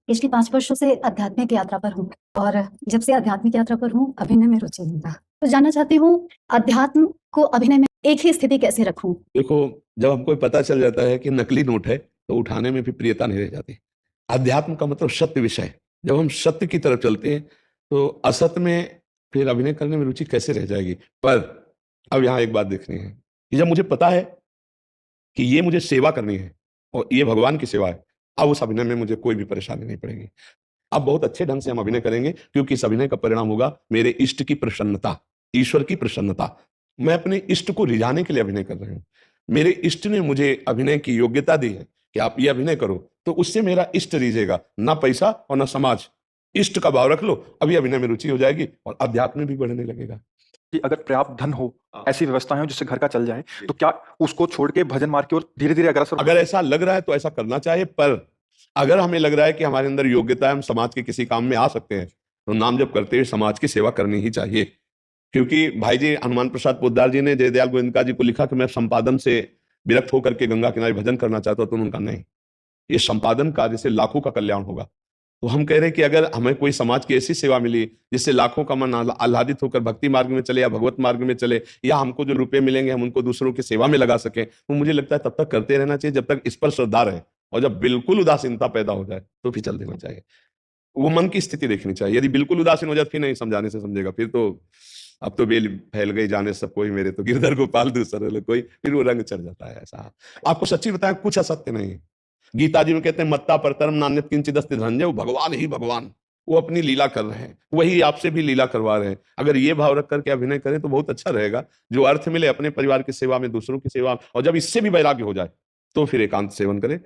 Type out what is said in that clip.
पिछले 5 वर्षों से आध्यात्मिक यात्रा पर हूँ और जब से आध्यात्मिक यात्रा पर हूँ, अभिनय में रुचि नहीं रहा। तो जानना चाहती हूँ, अध्यात्म को अभिनय में एक ही स्थिति कैसे रखूँ? देखो, जब हमको पता चल जाता है कि नकली नोट है, तो उठाने में भी प्रियता नहीं रह जाती। अध्यात्म का मतलब सत्य विषय है। जब हम सत्य की तरफ चलते हैं, तो असत्य में फिर अभिनय करने में रुचि कैसे रह जाएगी? पर अब यहाँ एक बात देखनी है कि जब मुझे पता है कि ये मुझे सेवा करनी है और ये भगवान की सेवा है, अब उस अभिनय में मुझे कोई भी परेशानी नहीं पड़ेगी। अब बहुत अच्छे ढंग से हम अभिनय करेंगे, क्योंकि इस अभिनय का परिणाम होगा मेरे इष्ट की प्रसन्नता, ईश्वर की प्रसन्नता। मैं अपने इष्ट को रिझाने के लिए अभिनय कर रहा हूँ। मेरे इष्ट ने मुझे अभिनय की योग्यता दी है कि आप ये अभिनय करो, तो उससे मेरा इष्ट रिझेगा, ना पैसा और ना समाज। इष्ट का भाव रख लो, अभी अभिनय में रुचि हो जाएगी और अध्यात्म भी बढ़ने लगेगा। कि अगर पर्याप्त धन हो, ऐसी व्यवस्थाएं हो जिससे घर का चल जाए, तो क्या उसको छोड़ के भजन मार्ग की ओर धीरे-धीरे अग्रसर अगर ऐसा लग रहा है तो ऐसा करना चाहिए, पर अगर हमें लग रहा है कि हमारे अंदर योग्यता है, हम समाज के किसी काम में आ सकते हैं, तो नाम जप करते हुए समाज की सेवा करनी ही चाहिए। क्योंकि भाई जी हनुमान प्रसाद पोद्दार जी ने जयदयाल गोविंदका जी को लिखा कि मैं संपादन से विरक्त होकर के गंगा किनारे भजन करना चाहता हूं, तो उन्होंने कहा नहीं, ये संपादन कार्य से लाखों का कल्याण होगा। तो हम कह रहे हैं कि अगर हमें कोई समाज की ऐसी सेवा मिली जिससे लाखों का मन आह्लादित होकर भक्ति मार्ग में चले या भगवत मार्ग में चले, या हमको जो रुपए मिलेंगे हम उनको दूसरों की सेवा में लगा सकें, तो मुझे लगता है तब तक करते रहना चाहिए जब तक इस पर श्रद्धा रहे। और जब बिल्कुल उदासीनता पैदा हो जाए तो फिर चल देना चाहिए। वो मन की स्थिति देखनी चाहिए। यदि बिल्कुल उदासीन हो जाए, फिर नहीं समझाने से समझेगा, फिर तो अब तो बेल फैल गई, जाने सब कोई, मेरे तो गिरधर गोपाल दूसरे कोई, फिर वो रंग चढ़ जाता है। ऐसा आपको सच्ची बताएं, कुछ असत्य नहीं है। गीता जी में कहते हैं मत्ता परतरम नान्यत किंचित अस्ति धनंजय, वो भगवान ही भगवान, वो अपनी लीला कर रहे हैं, वही आपसे भी लीला करवा रहे हैं। अगर ये भाव रख करके अभिनय करें तो बहुत अच्छा रहेगा। जो अर्थ मिले अपने परिवार की सेवा में, दूसरों की सेवा, और जब इससे भी वैराग्य हो जाए तो फिर एकांत सेवन करें।